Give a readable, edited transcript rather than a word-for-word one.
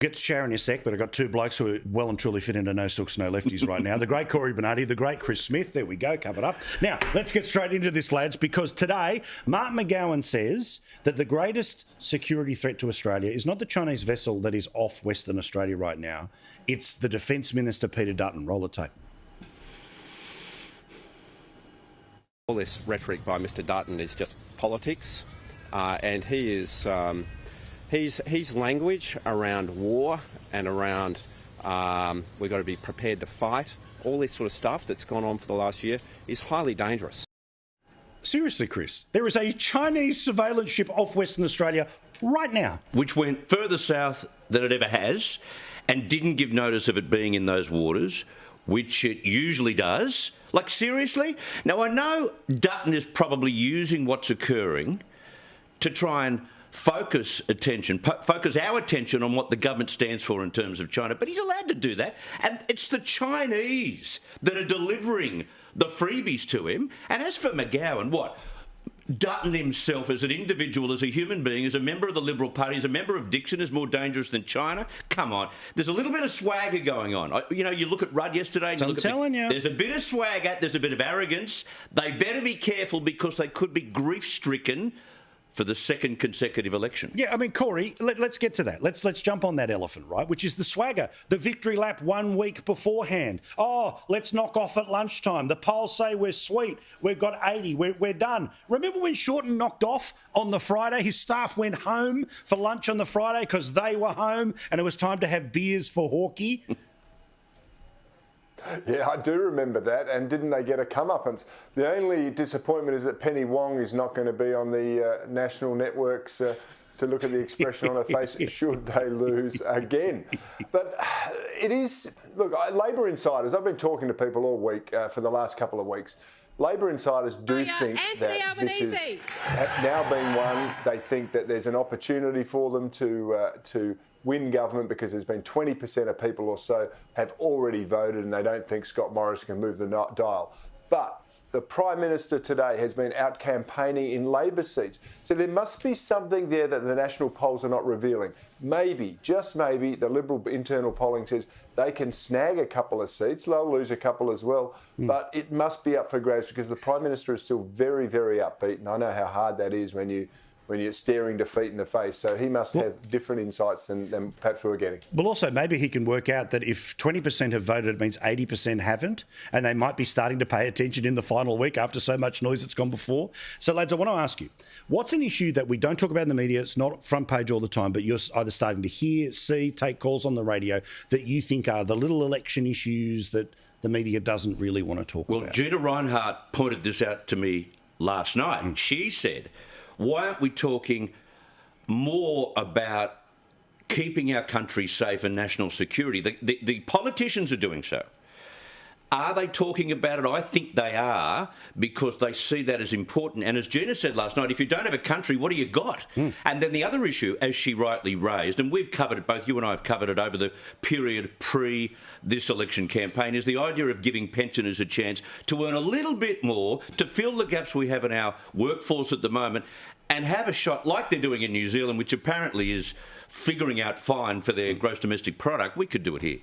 Get to shower in a sec, but I've got two blokes who are well and truly fit into no sooks, no lefties right now. The great Corey Bernardi, the great Chris Smith. There we go, covered up. Now, let's get straight into this, lads, because today, Mark McGowan says that the greatest security threat to Australia is not the Chinese vessel that is off Western Australia right now. It's the Defence Minister, Peter Dutton. Roll the tape. All this rhetoric by Mr Dutton is just politics, and he is... His language around war and around we've got to be prepared to fight, all this sort of stuff that's gone on for the last year is highly dangerous. Seriously, Chris, there is a Chinese surveillance ship off Western Australia right now. Which went further south than it ever has and didn't give notice of it being in those waters, which it usually does. Like, seriously? Now, I know Dutton is probably using what's occurring to try and focus our attention on what the government stands for in terms of China. But he's allowed to do that. And it's the Chinese that are delivering the freebies to him. And as for McGowan, what? Dutton himself as an individual, as a human being, as a member of the Liberal Party, as a member of Dixon, is more dangerous than China? Come on. There's a little bit of swagger going on. You know, you look at Rudd yesterday. And I'm telling you. There's a bit of swagger. There's a bit of arrogance. They better be careful because they could be grief-stricken for the second consecutive election. Yeah, I mean, Corey, let's get to that. Let's jump on that elephant, right, which is the swagger. The victory lap 1 week beforehand. Oh, let's knock off at lunchtime. The polls say we're sweet. We've got 80. We're done. Remember when Shorten knocked off on the Friday? His staff went home for lunch on the Friday because they were home and it was time to have beers for Hawkey. Yeah, I do remember that. And didn't they get a comeuppance? The only disappointment is that Penny Wong is not going to be on the national networks to look at the expression on her face should they lose again. But it is, look, Labor insiders, I've been talking to people all week for the last couple of weeks. Labor insiders do think that this is now being won. They think that there's an opportunity for them to win government because there's been 20% of people or so have already voted and they don't think Scott Morrison can move the dial. But the Prime Minister today has been out campaigning in Labor seats. So there must be something there that the national polls are not revealing. Maybe, just maybe, the Liberal internal polling says they can snag a couple of seats. They'll lose a couple as well. But it must be up for grabs because the Prime Minister is still very, very upbeat. And I know how hard that is when you're staring defeat in the face. So he must have different insights than perhaps we're getting. Well, also, maybe he can work out that if 20% have voted, it means 80% haven't, and they might be starting to pay attention in the final week after so much noise that's gone before. So, lads, I want to ask you, what's an issue that we don't talk about in the media, it's not front page all the time, but you're either starting to hear, see, take calls on the radio that you think are the little election issues that the media doesn't really want to talk about? Well, Gina Reinhardt pointed this out to me last night. She said, why aren't we talking more about keeping our country safe and national security? The politicians are doing so. Are they talking about it? I think they are because they see that as important. And as Gina said last night, if you don't have a country, what do you got? And then the other issue, as she rightly raised, and we've covered it, both you and I have covered it over the period pre this election campaign, is the idea of giving pensioners a chance to earn a little bit more, to fill the gaps we have in our workforce at the moment, and have a shot like they're doing in New Zealand, which apparently is figuring out fine for their gross domestic product. We could do it here.